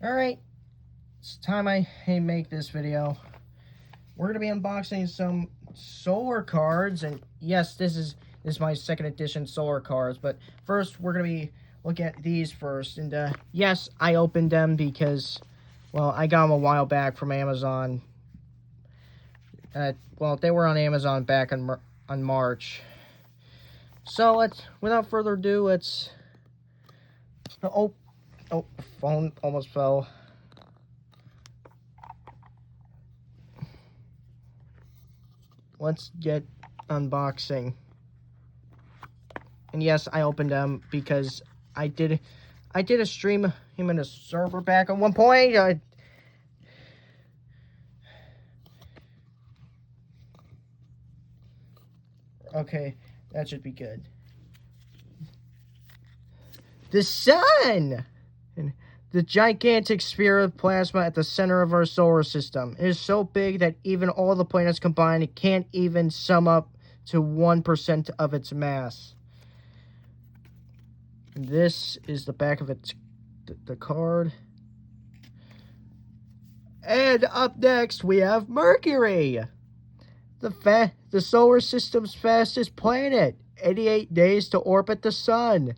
Alright, it's time I make this video. We're going to be unboxing some SolarCards, and yes, this is my second edition SolarCards, but first we're going to be looking at these first, and yes, I opened them because, well, I got them a while back from Amazon. Well, they were on Amazon back on March. So without further ado, let's, oh, the phone almost fell. Let's get unboxing. And yes, I opened them because I did a stream him in a server back at one point. Okay, that should be good. The sun! The gigantic sphere of plasma at the center of our solar system. It is so big that even all the planets combined can't even sum up to 1% of its mass. This is the back of the card. And up next, we have Mercury. The solar system's fastest planet. 88 days to orbit the sun.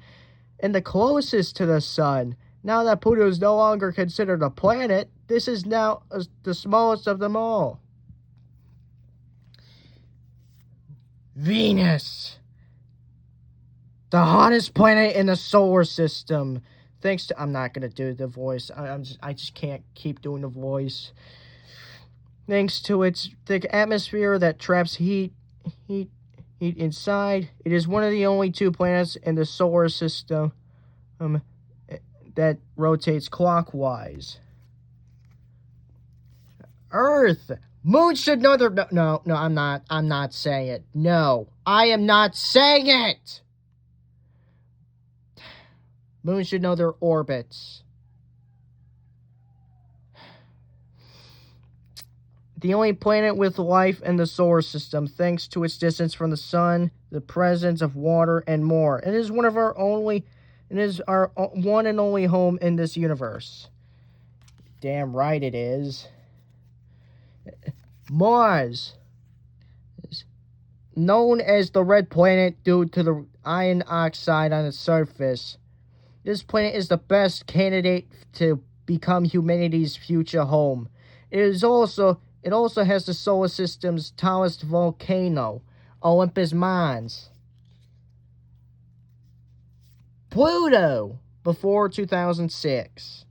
And the closest to the sun. Now that Pluto is no longer considered a planet, this is now the smallest of them all. Venus. The hottest planet in the solar system. Thanks to... I'm not going to do the voice. I just can't keep doing the voice. Thanks to its thick atmosphere that traps heat inside, it is one of the only two planets in the solar system that rotates clockwise. Earth. Moon should know their... No, I'm not saying it. No, I am not saying it! Moon should know their orbits. The only planet with life in the solar system, thanks to its distance from the sun, the presence of water, and more. It is our one and only home in this universe. Damn right it is. Mars. Known as the red planet due to the iron oxide on its surface. This planet is the best candidate to become humanity's future home. It also has the solar system's tallest volcano, Olympus Mons. Pluto, before 2006.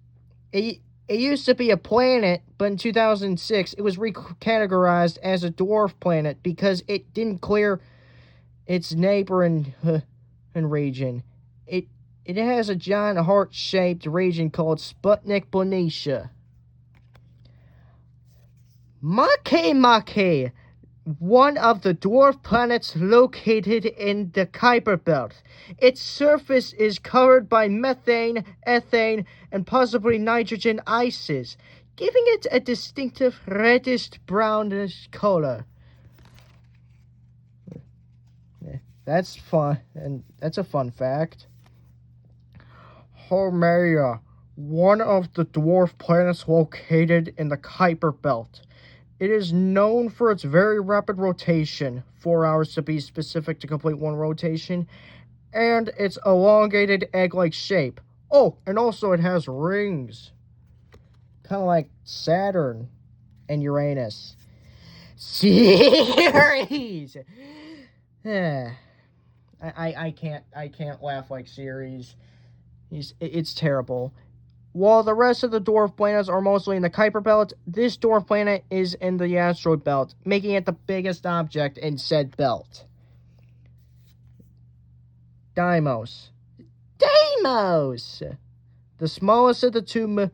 It used to be a planet, but in 2006, it was recategorized as a dwarf planet because it didn't clear its neighboring region. It has a giant heart-shaped region called Sputnik Bonicia. Makemake, one of the dwarf planets located in the Kuiper Belt. Its surface is covered by methane, ethane, and possibly nitrogen ices, giving it a distinctive reddish-brownish color. That's fun, and that's a fun fact. Haumea, one of the dwarf planets located in the Kuiper Belt. It is known for its very rapid rotation, 4 hours to be specific to complete one rotation, and its elongated egg-like shape. Oh, and also it has rings. Kind of like Saturn and Uranus. Ceres! I can't laugh like Ceres. It's terrible. While the rest of the dwarf planets are mostly in the Kuiper Belt, this dwarf planet is in the asteroid belt, making it the biggest object in said belt. Deimos. The smallest of the two moons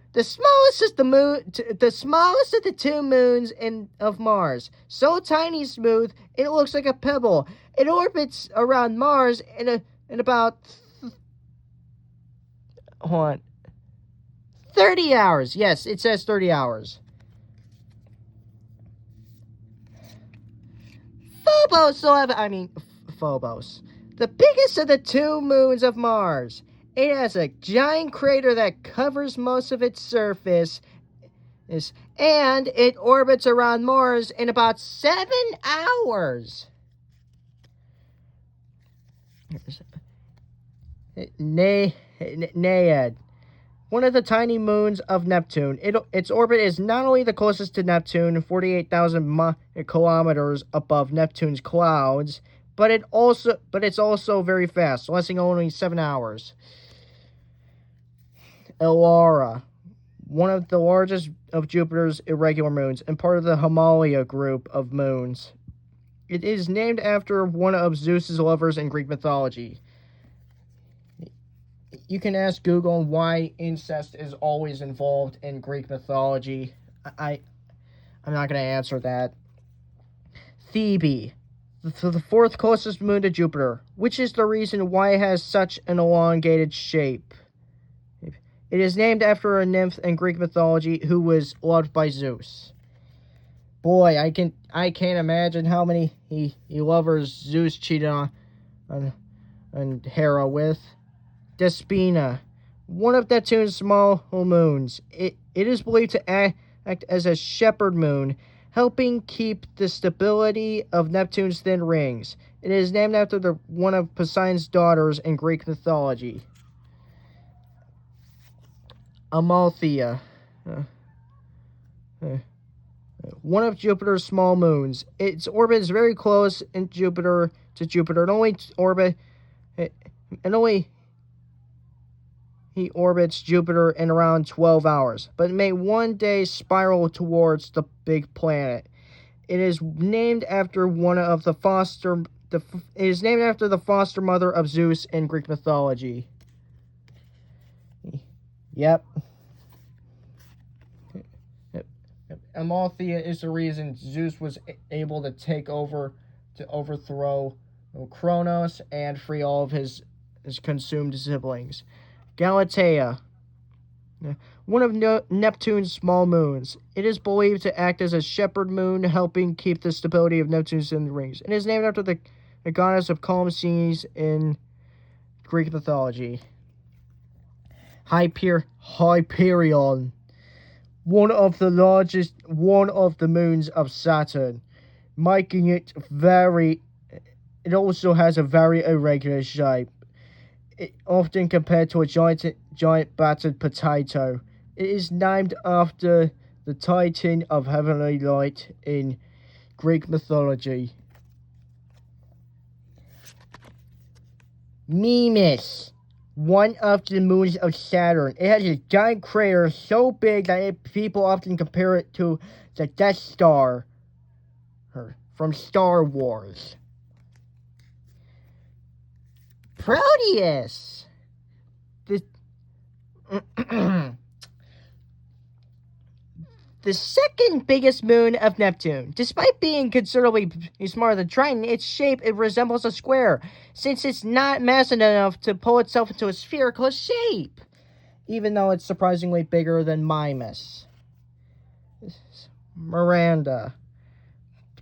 of Mars. So tiny smooth, it looks like a pebble. It orbits around Mars in about 30 hours. Yes, it says 30 hours. Phobos, the biggest of the two moons of Mars. It has a giant crater that covers most of its surface, and it orbits around Mars in about 7 hours. Naiad, one of the tiny moons of Neptune. Its orbit is not only the closest to Neptune, 48,000 kilometers above Neptune's clouds, but it's also very fast, lasting only 7 hours. Elara, one of the largest of Jupiter's irregular moons and part of the Anomaly group of moons. It is named after one of Zeus's lovers in Greek mythology. You can ask Google why incest is always involved in Greek mythology. I'm not going to answer that. Thebe, the fourth closest moon to Jupiter, which is the reason why it has such an elongated shape. It is named after a nymph in Greek mythology who was loved by Zeus. Boy, I can't imagine how many lovers Zeus cheated on Hera with. Despina, one of Neptune's small moons. It is believed to act as a shepherd moon, helping keep the stability of Neptune's thin rings. It is named after one of Poseidon's daughters in Greek mythology. Amalthea, one of Jupiter's small moons. Its orbit is very close to Jupiter. He orbits Jupiter in around 12 hours, but it may one day spiral towards the big planet. It is named after the foster mother of Zeus in Greek mythology. Yep. Amalthea is the reason Zeus was able to overthrow Kronos and free all of his consumed siblings. Galatea, one of Neptune's small moons. It is believed to act as a shepherd moon, helping keep the stability of Neptune's in the rings. It is named after the goddess of calm seas in Greek mythology. Hyperion, one of the moons of Saturn, making it it also has a very irregular shape. It often compared to a giant battered potato. It is named after the Titan of heavenly light in Greek mythology. Mimas, one of the moons of Saturn. It has a giant crater so big that people often compare it to the Death Star from Star Wars. Proteus, the second biggest moon of Neptune. Despite being considerably smaller than Triton, its shape resembles a square, since it's not massive enough to pull itself into a spherical shape, even though it's surprisingly bigger than Mimas. Miranda,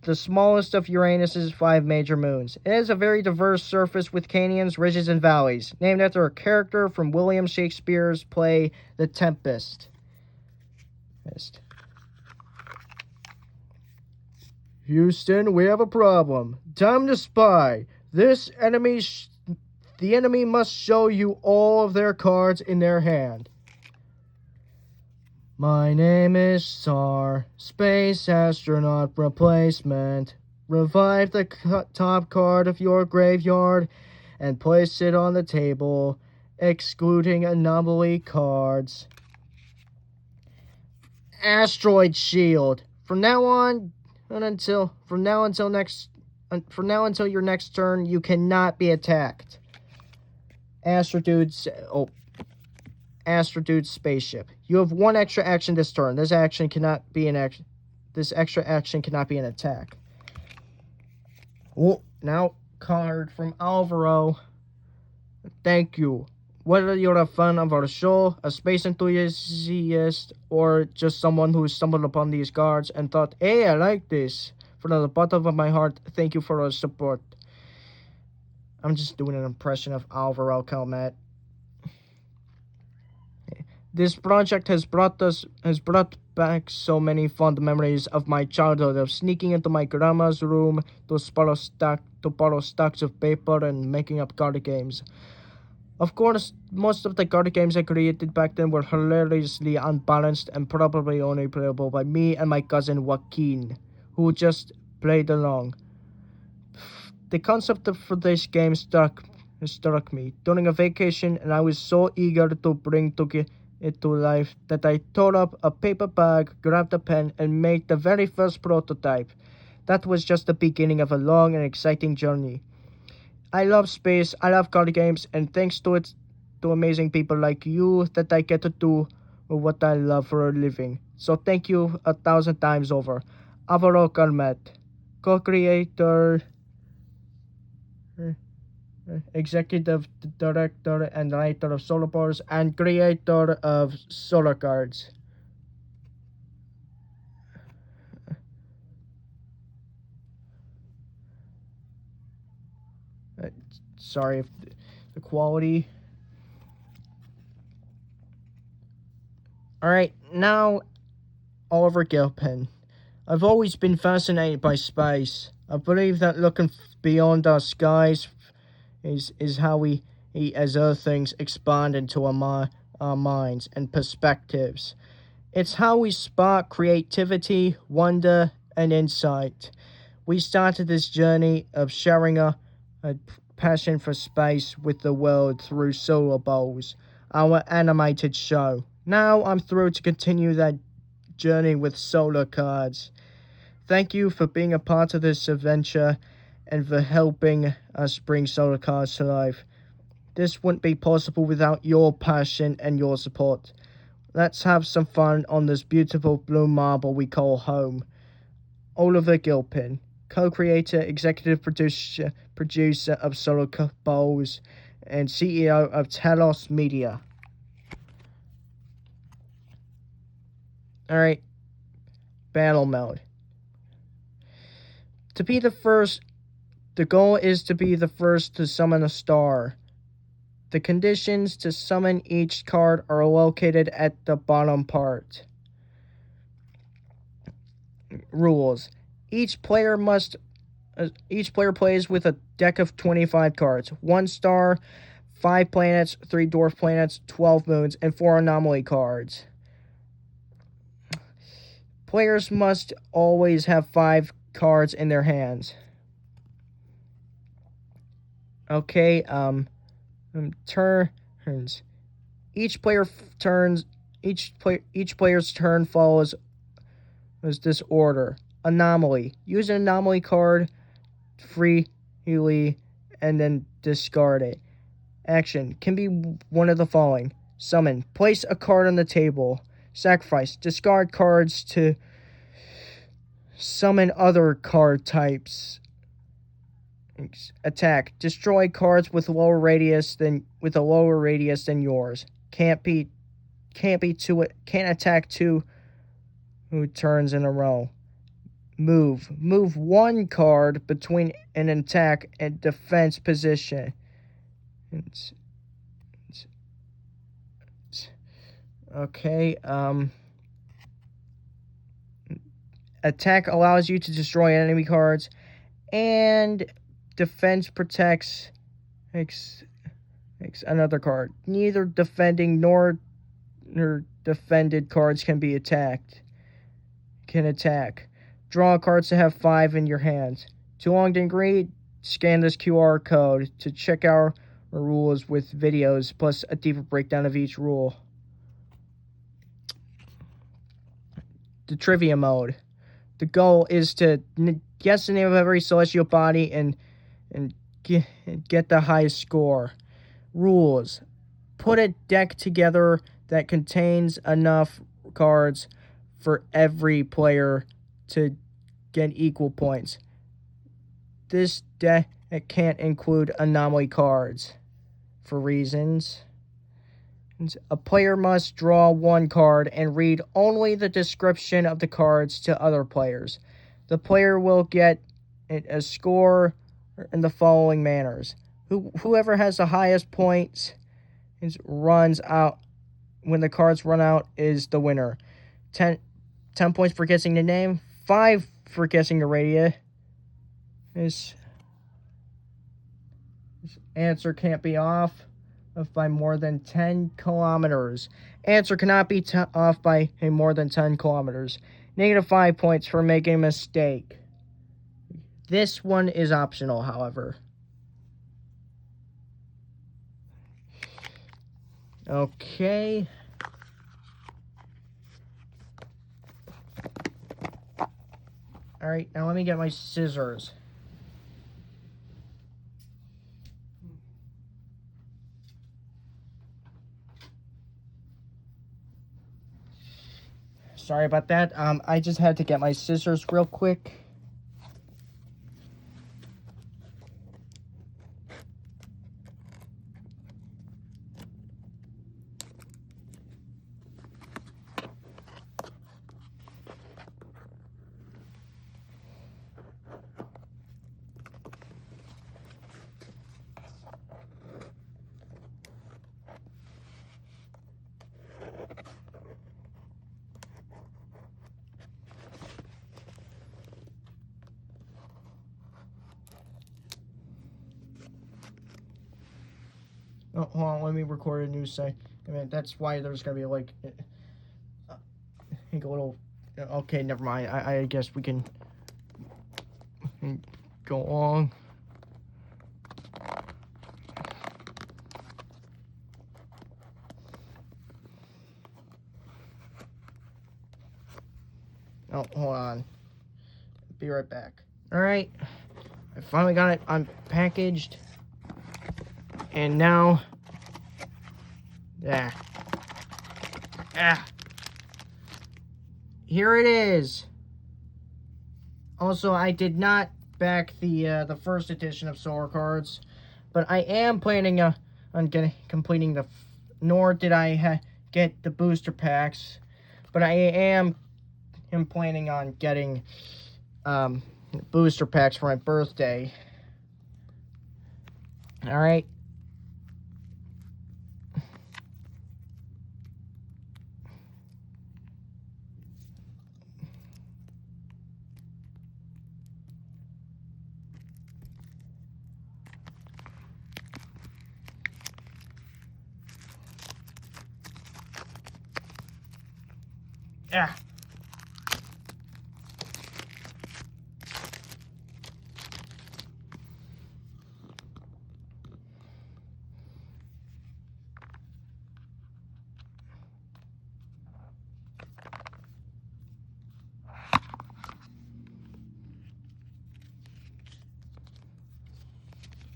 the smallest of Uranus's 5 major moons. It has a very diverse surface with canyons, ridges, and valleys, named after a character from William Shakespeare's play The Tempest. Houston, we have a problem. Time to spy. The enemy must show you all of their cards in their hand. My name is SAR, Space Astronaut Replacement. Revive the top card of your graveyard and place it on the table, excluding Anomaly cards. Asteroid Shield. From now until your next turn, you cannot be attacked. Astrodude's spaceship. You have 1 extra action this turn. This extra action cannot be an attack. Oh, now card from Alvaro. Thank you. Whether you're a fan of our show, a space enthusiast, or just someone who stumbled upon these cards and thought, hey, I like this, from the bottom of my heart, thank you for your support. I'm just doing an impression of Alvaro Calmet. This project has brought back so many fond memories of my childhood, of sneaking into my grandma's room to borrow stacks of paper and making up card games. Of course, most of the card games I created back then were hilariously unbalanced and probably only playable by me and my cousin Joaquin, who just played along. The concept for this game struck me during a vacation, and I was so eager to bring it to life that I tore up a paper bag, grabbed a pen, and made the very first prototype. That was just the beginning of a long and exciting journey. I love space, I love card games, and thanks to amazing people like you that I get to do what I love for a living. So thank you 1,000 times over. Alvaro Calmet, co-creator, executive director and writer of SolarCards, and creator of SolarCards. Uh, Sorry if the quality. Alright, now Oliver Gilpin. I've always been fascinated by space. I believe that looking beyond our skies is how we as Earthlings expand into our minds and perspectives. It's how we spark creativity, wonder, and insight. We started this journey of sharing a passion for space with the world through Solar Bowls, our animated show. Now I'm thrilled to continue that journey with SolarCards. Thank you for being a part of this adventure and for helping us bring SolarCards to life. This wouldn't be possible without your passion and your support. Let's have some fun on this beautiful blue marble we call home. Oliver Gilpin, co-creator, executive producer of Solar Bowls, and CEO of Telos Media. Alright, battle mode. To be the first, the goal is to be the first to summon a star. The conditions to summon each card are located at the bottom part. Rules. Each player plays with a deck of 25 cards. 1 star, 5 planets, 3 dwarf planets, 12 moons, and 4 anomaly cards. Players must always have 5 cards in their hands. Okay, turns. Each player's turn follows this order. Anomaly. Use an anomaly card freely and then discard it. Action can be one of the following. Summon. Place a card on the table. Sacrifice. Discard cards to summon other card types. Attack. Destroy cards with a lower radius than yours. Can't attack 2 turns in a row. Move. Move 1 card between an attack and defense position. Okay, attack allows you to destroy enemy cards, and defense protects another card. Neither defending nor defended cards can attack. Draw cards to have 5 in your hands. Too long to agree? Scan this QR code to check our rules with videos plus a deeper breakdown of each rule. The trivia mode. The goal is to guess the name of every celestial body and get the highest score. Rules. Put a deck together that contains enough cards for every player to get equal points. This deck can't include anomaly cards for reasons. A player must draw 1 card and read only the description of the cards to other players. The player will get a score in the following manners. Whoever has the highest points runs out when the cards run out is the winner. 10 points for guessing the name, 5 for guessing the radius. This answer can't be off by more than 10 kilometers. Answer cannot be off by more than 10 kilometers. -5 points for making a mistake. This one is optional, however. Okay. Alright, now let me get my scissors. Sorry about that. I just had to get my scissors real quick. Oh, hold on, let me record a new segment. I mean, that's why there's gonna be like a little. Okay, never mind. I guess we can go on. Oh, hold on. Be right back. All right, I finally got it unpackaged, and now, here it is. Also, I did not back the first edition of SolarCards, but I am planning on completing nor did I get the booster packs, but I am planning on getting booster packs for my birthday. All right.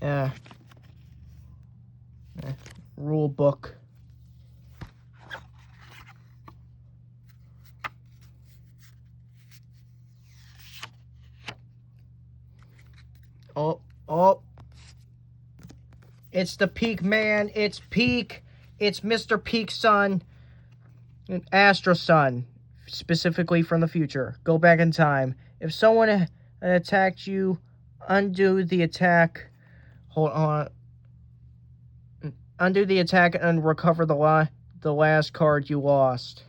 Yeah. Rule book. Oh. It's the Peak Man. It's Peak. It's Mr. Peak's son. Astro Son. Specifically from the future. Go back in time. If someone attacked you, undo the attack. Hold on. Undo the attack and recover the last card you lost.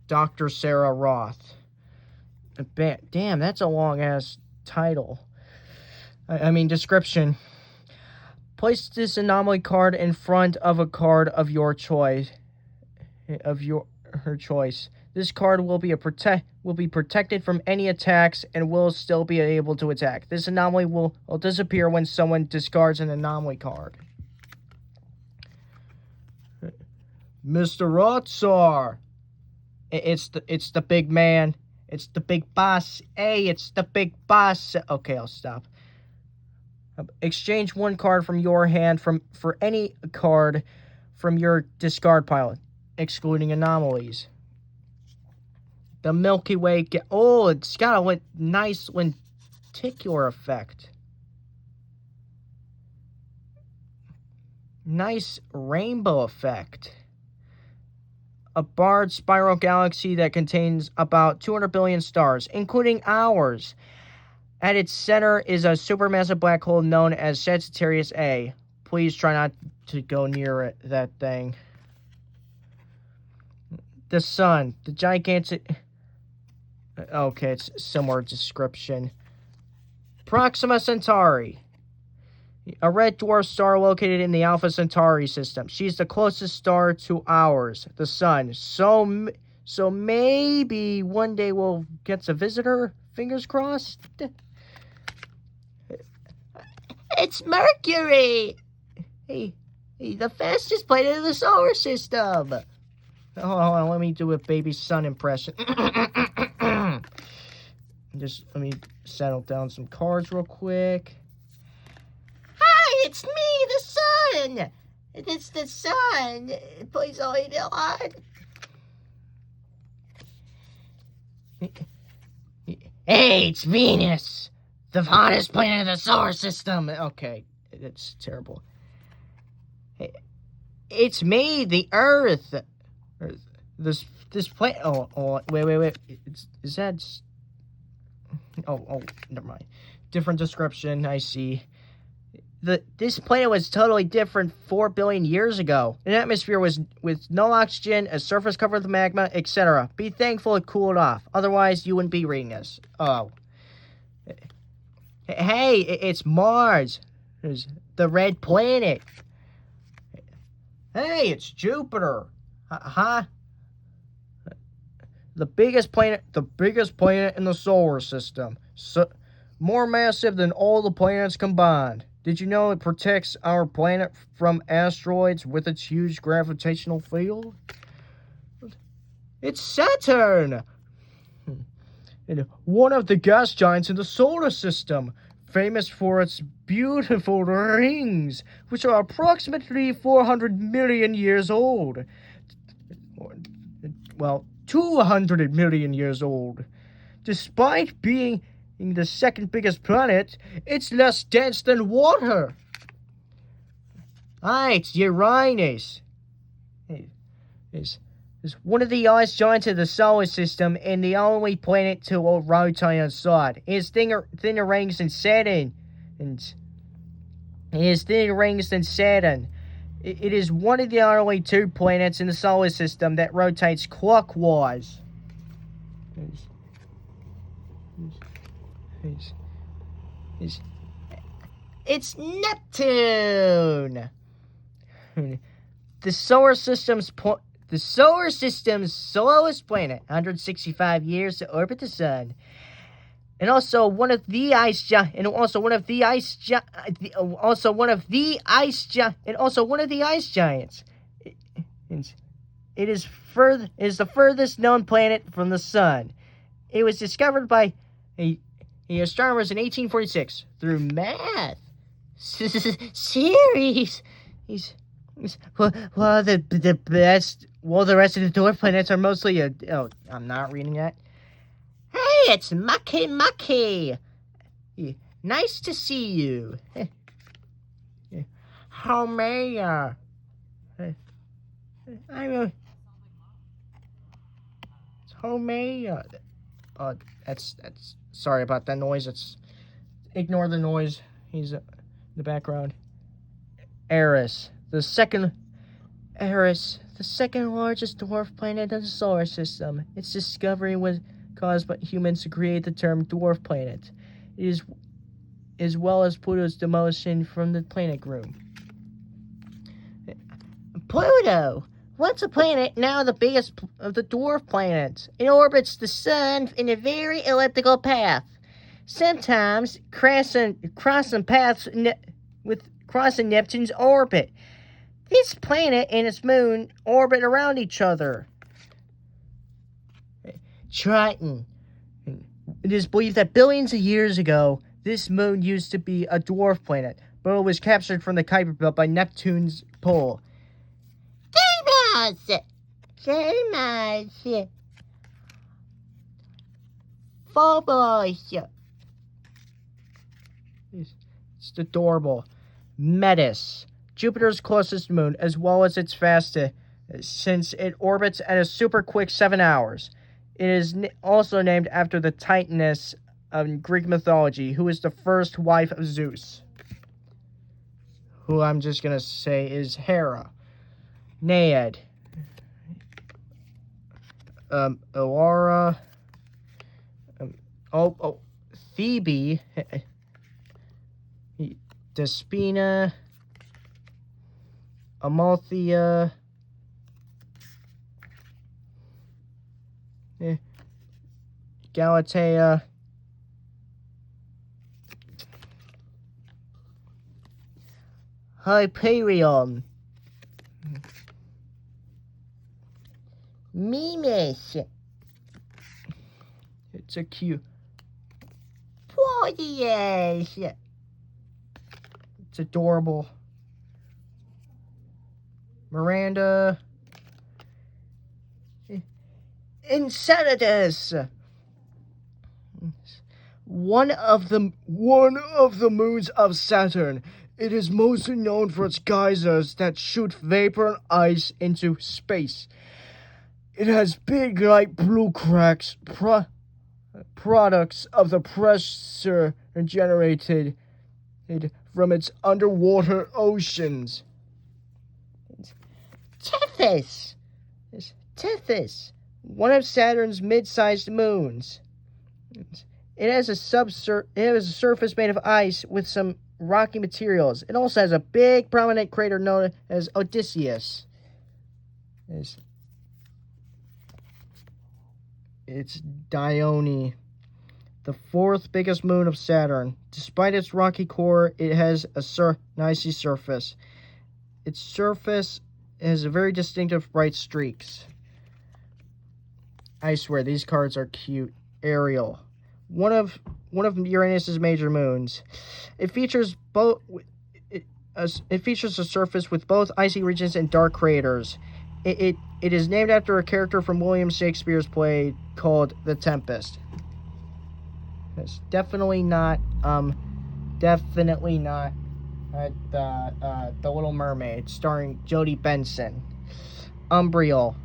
Dr. Sarah Roth. Damn, that's a long-ass title. I mean, description. Place this anomaly card in front of a card of your choice. Her choice. This card will be protected from any attacks and will still be able to attack. This anomaly will disappear when someone discards an anomaly card. Mr. Rothsar. It's the big man. It's the big boss. Hey, it's the big boss. Okay, I'll stop. Exchange one card from your hand for any card from your discard pile, excluding anomalies. The Milky Way. It's got a nice lenticular effect. Nice rainbow effect. A barred spiral galaxy that contains about 200 billion stars, including ours. At its center is a supermassive black hole known as Sagittarius A. Please try not to go near it, that thing. The sun, the gigantic... Okay, it's similar description. Proxima Centauri. A red dwarf star located in the Alpha Centauri system. She's the closest star to ours, the sun. So maybe one day we'll get to visit her. Fingers crossed. It's Mercury! Hey, the fastest planet in the solar system. Hold on, let me do a baby sun impression. Just let me settle down some cards real quick. Hi, it's me, the sun. It's the sun. Please hold on. Hey, it's Venus, the hottest planet of the solar system. Okay, it's terrible. Hey, it's me, the Earth. This planet. Oh, wait. Is that? Oh, never mind. Different description. I see. This planet was totally different 4 billion years ago. An atmosphere was with no oxygen, a surface covered with magma, etc. Be thankful it cooled off. Otherwise, you wouldn't be reading this. Oh. Hey, it's Mars. It's the red planet. Hey, it's Jupiter. Huh? The biggest planet in the solar system. So, more massive than all the planets combined. Did you know it protects our planet from asteroids with its huge gravitational field? It's Saturn! And one of the gas giants in the solar system, famous for its beautiful rings, which are approximately 400 million years old. Well, 200 million years old. Despite being the second biggest planet, it's less dense than water. It's Uranus. It's one of the ice giants of the solar system and the only planet to rotate on its side. It has thinner rings than Saturn. It is one of the only two planets in the solar system that rotates clockwise. It's Neptune. The solar system's slowest planet, 165 years to orbit the sun, and also one of the ice giants. It is the furthest known planet from the sun. It was discovered by the astronomers in 1846 through math series. The rest of the dwarf planets are mostly I'm not reading that. Hey, it's Maki. Nice to see you. Homea. It's Homea. That's sorry about that noise. Ignore the noise. He's in the background. Eris, the second largest dwarf planet in the solar system. Its discovery was caused by humans to create the term dwarf planet. It is as well as Pluto's demolition from the planet group. Pluto, once a planet, now the biggest of the dwarf planets. It orbits the sun in a very elliptical path, sometimes crossing paths with crossing Neptune's orbit. This planet and its moon orbit around each other. Triton. It is believed that billions of years ago, this moon used to be a dwarf planet, but it was captured from the Kuiper Belt by Neptune's pole. Famous. Phobos. It's adorable. Metis, Jupiter's closest moon, as well as its fastest, since it orbits at a super quick 7 hours. It is also named after the Titaness of Greek mythology, who is the first wife of Zeus, who I'm just gonna say is Hera, Naiad, Elara, Phoebe, Despina, Amalthea, Galatea, Hyperion, Mimes. It's a cute. Yes. It's adorable. Miranda. Enceladus. One of the moons of Saturn. It is mostly known for its geysers that shoot vapor and ice into space. It has big light blue cracks, products of the pressure generated from its underwater oceans. Tethys, one of Saturn's mid-sized moons. It has a surface made of ice with some rocky materials. It also has a big prominent crater known as Odysseus. It's Dione, the fourth biggest moon of Saturn. Despite its rocky core, it has a icy surface. Its surface has a very distinctive bright streaks. I swear, these cards are cute. Ariel, one of Uranus's major moons. It features it features a surface with both icy regions and dark craters. It is named after a character from William Shakespeare's play called The Tempest. It's definitely not The Little Mermaid, starring Jodie Benson. Umbriel,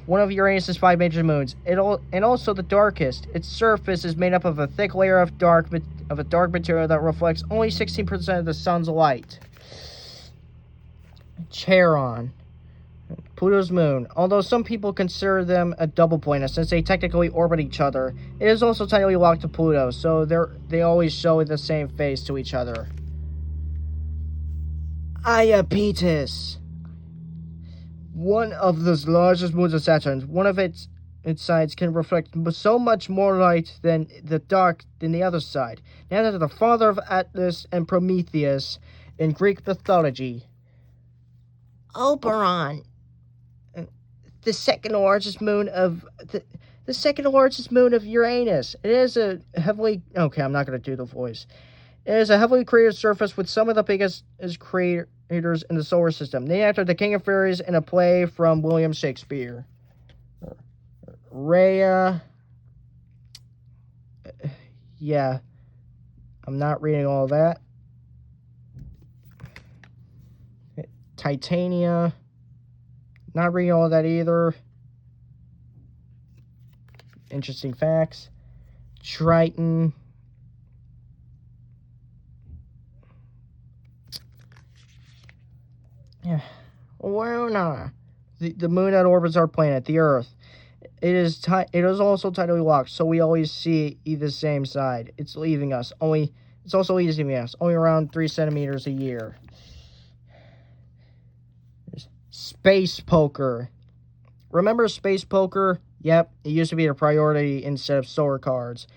one of Uranus's 5 major moons. And also the darkest. Its surface is made up of a thick layer of dark material that reflects only 16% of the sun's light. Charon, Pluto's moon. Although some people consider them a double planet since they technically orbit each other, it is also tightly locked to Pluto, so they always show the same face to each other. Iapetus, one of the largest moons of Saturn. One of its sides can reflect so much more light than the other side. Named after the father of Atlas and Prometheus in Greek mythology. Oberon, the second largest moon of Uranus. It is a heavily I'm not going to do the voice. It is a heavily cratered surface with some of the biggest craters in the solar system, named after the King of Fairies in a play from William Shakespeare. Rhea. Yeah, I'm not reading all that. Titania. Not reading all that either. Interesting facts. Triton. Yeah. Luna. The moon that orbits our planet, the Earth. It is also tidally locked, so we always see the same side. It's also leaving us only around 3 centimeters a year. Space poker. Remember space poker? Yep, it used to be a priority instead of SolarCards.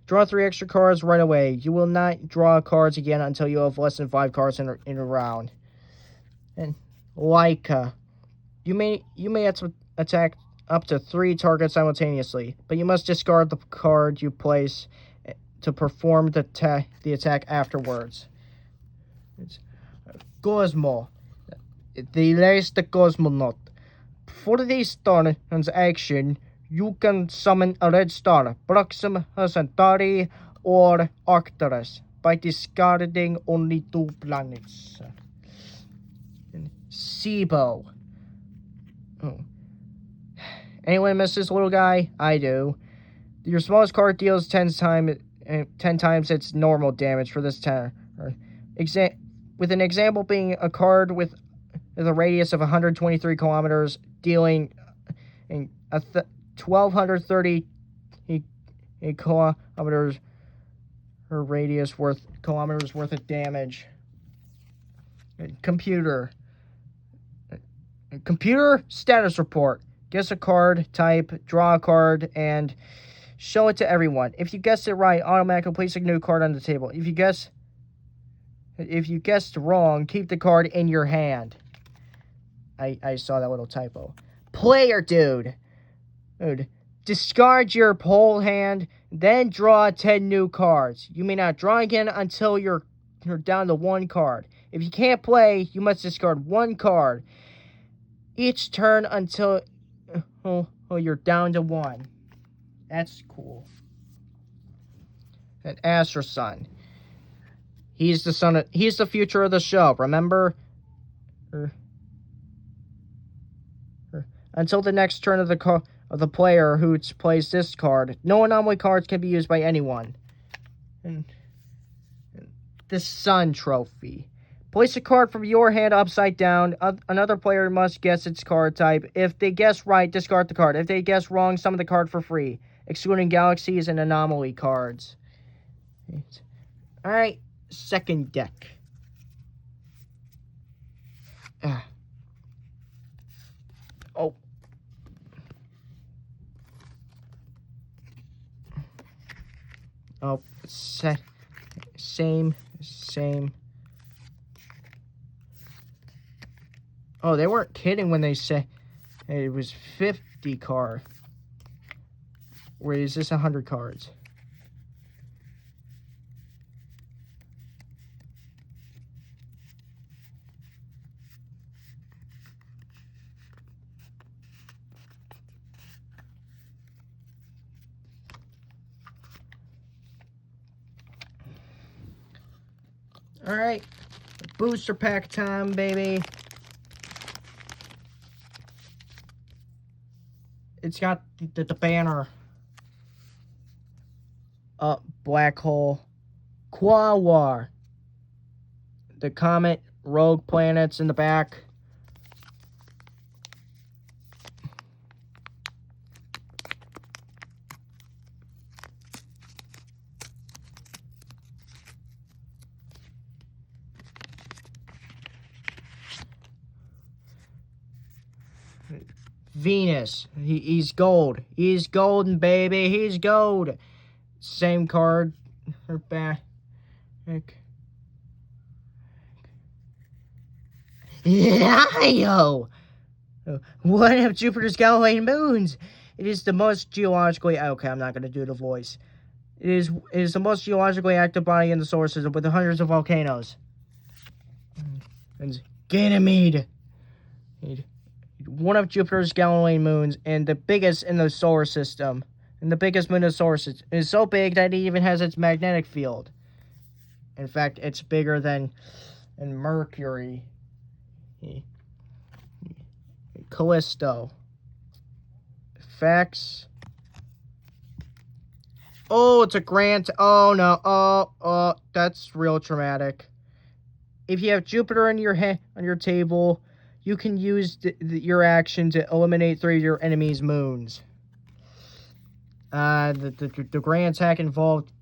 Draw 3 extra cards right away. You will not draw cards again until you have less than 5 cards in a round. And Leica. You may attack up to 3 targets simultaneously, but you must discard the card you place to perform the attack afterwards. Cosmo. The last cosmonaut. For this transaction, you can summon a red star, Proxima Centauri, or Arcturus by discarding only 2 planets. Sibo. Anyone miss this little guy? I do. Your smallest card deals 10 times 10 times its normal damage for this turn. With an example being a card with a radius of 123 kilometers, dealing 1,230 kilometers or radius worth of damage. Computer status report. Guess a card type, draw a card, and show it to everyone. If you guessed it right, automatically place a new card on the table. If you guessed wrong, keep the card in your hand. I saw that little typo. Player dude. Discard your whole hand, then draw 10 new cards. You may not draw again until you're down to 1 card. If you can't play, you must discard 1 card each turn until you're down to 1. That's cool. And Asher Son. He's the future of the show, remember? Until the next turn of the player who plays this card, no anomaly cards can be used by anyone. And the Sun Trophy. Place a card from your hand upside down. Another player must guess its card type. If they guess right, discard the card. If they guess wrong, summon the card for free, excluding galaxies and anomaly cards. Alright, second deck. Oh. Oh, same. Oh, they weren't kidding when they said it was 50 cards. Wait, is this 100 cards? Alright, booster pack time, baby. It's got the banner. Black hole. Quawar. The comet, rogue planets in the back. Venus. He's gold. He's golden, baby. He's gold. Same card. Her back. Yo! One of Jupiter's Galilean moons. It is the most geologically... Okay, I'm not going to do the voice. It is the most geologically active body in the solar system with hundreds of volcanoes. And Ganymede. One of Jupiter's Galilean moons and the biggest in the solar system. And the biggest moon in the solar system. It is so big that it even has its magnetic field. In fact, it's bigger than Mercury. Callisto. Facts. Oh, it's a grant. Oh, no. Oh, that's real traumatic. If you have Jupiter on your table, you can use your action to eliminate 3 of your enemy's moons. The grand attack involved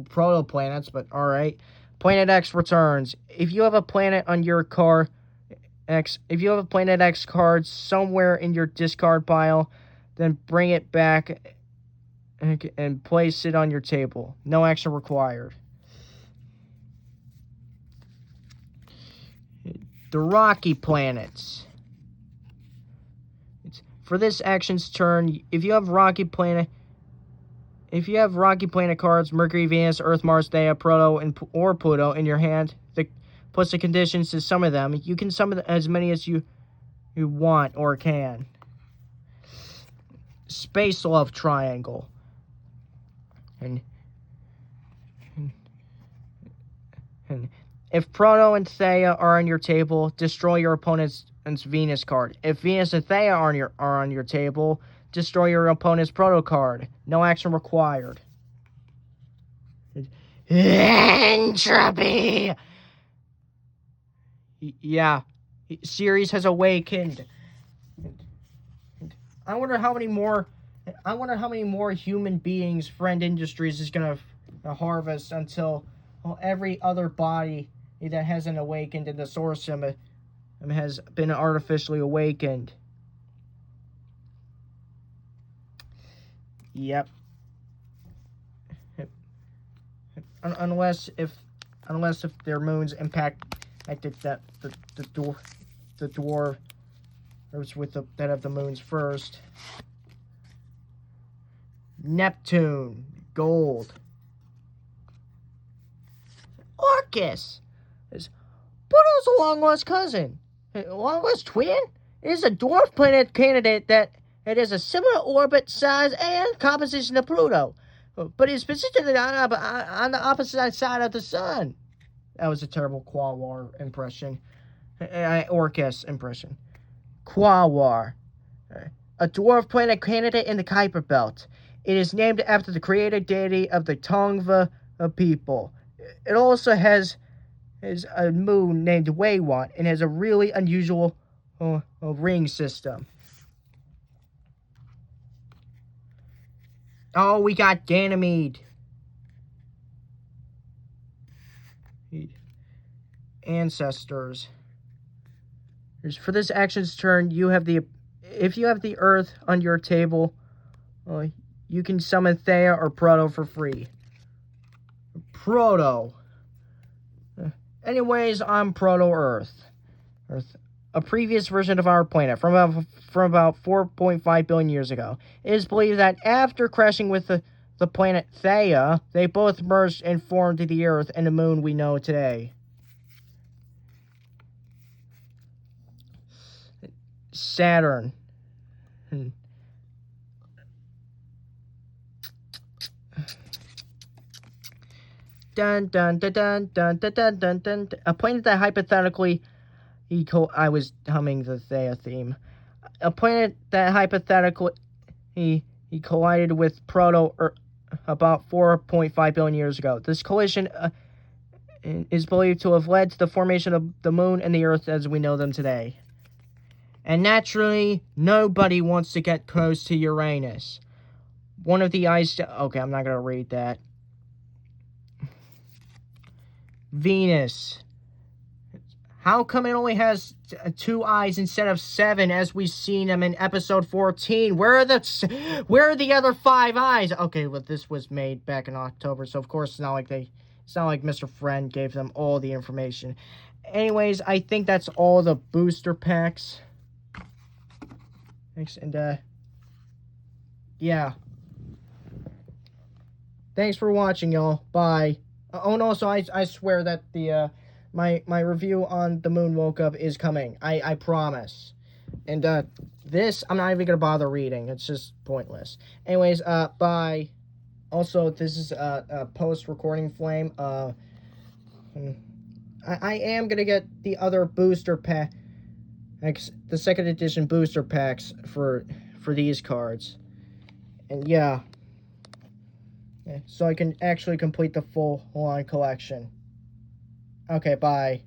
protoplanets, but alright. Planet X returns. If you have a planet on your Planet X card somewhere in your discard pile, then bring it back and place it on your table. No action required. The Rocky Planets. For this action's turn, if you have Rocky Planet cards, Mercury, Venus, Earth, Mars, Theia, Proto, or Pluto in your hand, plus the conditions to summon them, you can summon as many as you want or can. Space Love Triangle. And if Proto and Theia are on your table, destroy your opponent's Venus card. If Venus and Theia are on your table, destroy your opponent's Proto card. No action required. Entropy! Yeah, Ceres has awakened. I wonder how many more human beings Friend Industries is gonna harvest until every other body that hasn't awakened in the solar system has been artificially awakened. Yep. Unless if their moons impacted that the dwarf with that have the moons first. Neptune, gold. Orcus is Pluto's a long-lost cousin. A long-lost twin? It is a dwarf planet candidate that it has a similar orbit, size, and composition to Pluto, but is positioned on the opposite side of the sun. That was a terrible Quawar impression. Orcus impression. Quawar, a dwarf planet candidate in the Kuiper Belt. It is named after the creator deity of the Tongva people. It also has a moon named Waywant and has a really unusual ring system. Oh, we got Ganymede. Ancestors. For this action's turn, if you have the Earth on your table, you can summon Thea or Proto for free. Proto. Anyways, I'm Proto Earth, a previous version of our planet from about 4.5 billion years ago. It is believed that after crashing with the planet Thea, they both merged and formed the Earth and the Moon we know today. Saturn. Dun dun dun dun dun dun dun dun dun. A planet that hypothetically, I was humming the Thea theme. A planet that hypothetically he collided with Proto about 4.5 billion years ago. This collision is believed to have led to the formation of the Moon and the Earth as we know them today. And naturally, nobody wants to get close to Uranus. One of the ice... Okay, I'm not going to read that. Venus. How come it only has 2 eyes instead of 7 as we've seen them in episode 14? Where are the other 5 eyes? Okay, well, this was made back in October, so of course it's not like Mr. Friend gave them all the information. Anyways, I think that's all the booster packs. Thanks, and yeah. Thanks for watching, y'all. Bye. Oh, and also, I swear that the my review on The Moon Woke Up is coming. I promise. And this I'm not even gonna bother reading. It's just pointless. Anyways, bye. Also, this is a post-recording flame. I am gonna get the other booster pack, the second edition booster packs for these cards, and yeah, so I can actually complete the full line collection. Okay, bye.